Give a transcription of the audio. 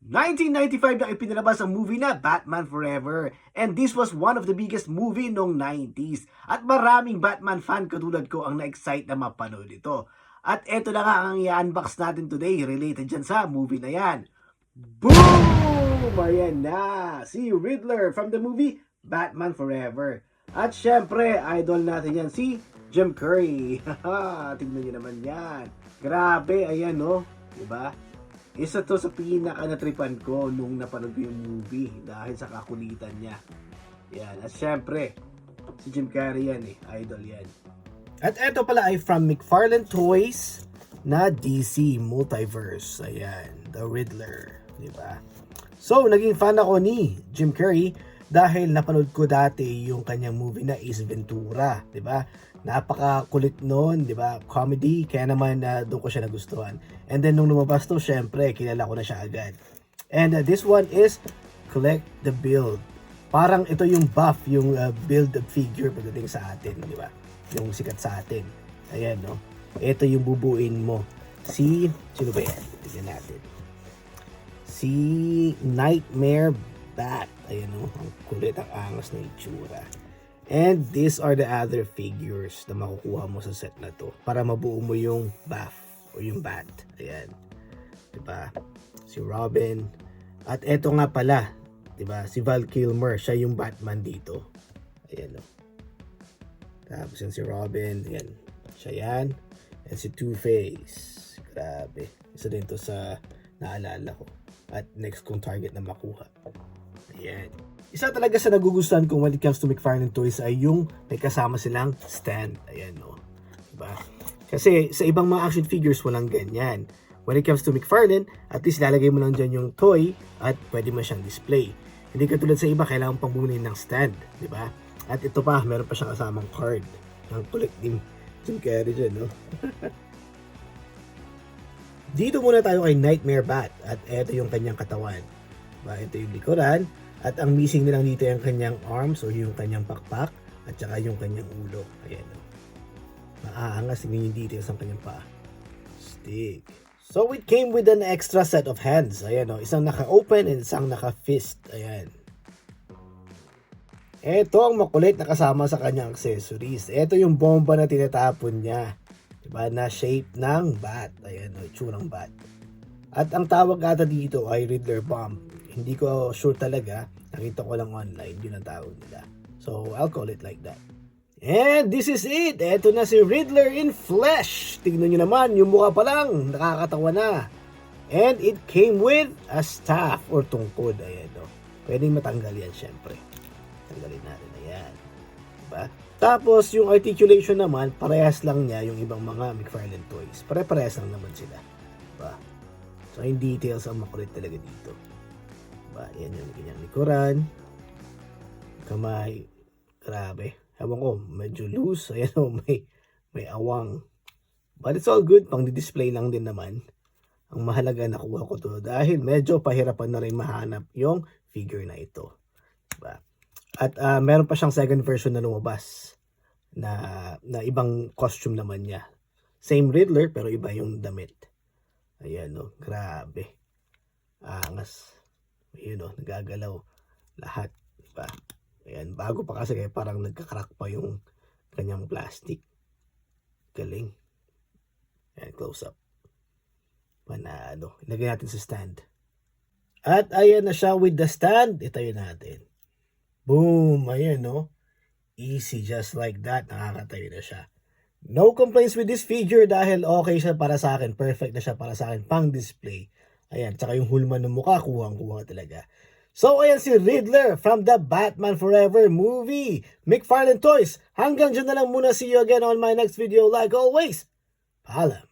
1995 na ipinalabas ang movie na Batman Forever, and this was one of the biggest movie noong 90s, at maraming Batman fan katulad ko ang na-excite na mapanood ito. At eto na nga ang i-unbox natin today related dyan sa movie na yan. Boom! Ayan na! Si Riddler from the movie Batman Forever. At syempre, idol natin yan si Jim Carrey. Tingnan nyo naman yan. Grabe, ayan no. Diba? Isa to sa pinaka-natripan ko nung napanood ko yung movie dahil sa kakulitan niya. Yan. At syempre, si Jim Carrey yan idol yan. At eto pala ay from McFarlane Toys na DC Multiverse. Ayan, The Riddler. Diba? So, naging fan ako ni Jim Carrey dahil napanood ko dati yung kanyang movie na Ace Ventura. Diba? Napakakulit nun, di ba? Comedy, kaya naman doon ko siya nagustuhan. And then nung lumabas to, syempre, kilala ko na siya agad. And this one is Collect the Build. Parang ito yung buff, yung build figure pagdating sa atin, di ba? Yung sikat sa atin. Ayan, no? Ito yung bubuin mo. Sino ba yan? Tignan natin. Si Nightmare Bat. Ayan, no? Ang kulit, ang angas na itsura. And these are the other figures na makukuha mo sa set na to para mabuo mo yung buff o yung bat. Ayan. Diba? Si Robin. At eto nga pala, diba? Si Val Kilmer, siya yung Batman dito. Ayan o. Tapos yan si Robin. Ayan. Siya yan. And si Two-Face. Grabe. Isa din to sa naalala ko. At next kong target na makuha. Ayan. Isa talaga sa nagugustuhan ko when it comes to McFarlane Toys ay yung may kasama silang stand. Ayan, no? Diba? Kasi sa ibang mga action figures, walang ganyan. When it comes to McFarlane, at least lalagay mo lang dyan yung toy at pwede mo siyang display. Hindi katulad sa iba, kailangan pang bumili ng stand. Diba? At ito pa, meron pa siyang kasamang card. Ang kulit din. Jim Carrey dyan, no? Dito muna tayo kay Nightmare Bat. At ito yung kanyang katawan. Diba? Ito yung likuran. At ang missing nilang dito yung kanyang arms o yung kanyang pakpak at saka yung kanyang ulo. Ayan o. Maaangas yung details ng kanyang paa. Stick. So it came with an extra set of hands. Ayan o. Isang naka-open and isang naka-fist. Ayan. Ito ang makulit na kasama sa kanyang accessories. Ito yung bomba na tinatapon niya. Diba? Na shape ng bat. Ayan o. Itsurang bat. At ang tawag ata dito ay Riddler Bomb. Hindi ko sure talaga. Nakita ko lang online. Yun ang tawag nila. So, I'll call it like that. And this is it. Eto na si Riddler in flesh. Tignan nyo naman. Yung mukha pa lang. Nakakatawa na. And it came with a staff or tungkod. Ayan o. Pwedeng matanggal yan syempre. Tanggalin natin. Ayan. Diba? Tapos, yung articulation naman, parehas lang niya yung ibang mga McFarlane Toys. Pare-parehas lang naman sila. Diba? So, in details ang makulit talaga dito. Yan yung kanyang likuran. Kamay. Grabe. Ewan ko, medyo loose. Ayan o, may awang. But it's all good. Pang di-display lang din naman. Ang mahalaga nakuha ko to dahil medyo pahirapan na rin mahanap yung figure na ito. Diba? At meron pa siyang second version na lumabas na ibang costume naman niya. Same Riddler pero iba yung damit. Ayan o, grabe. Angas. Yun o, nagagalaw lahat, diba? Ayan, bago pa kasi kaya parang nagkakrak pa yung kanyang plastic. Galing. Ayan, close up. Panalo. Ilagay natin sa stand. At ayan na siya with the stand. Itayo natin. Boom! Ayan no. Easy, just like that. Nakakatayo na siya. No complaints with this figure dahil okay siya para sa akin. Perfect na siya para sa akin pang display. Ayan, tsaka yung hulman ng mukha, kuha talaga. So, ayan si Riddler from the Batman Forever movie. McFarlane Toys. Hanggang dyan na lang muna. See you again on my next video. Like always, paalam.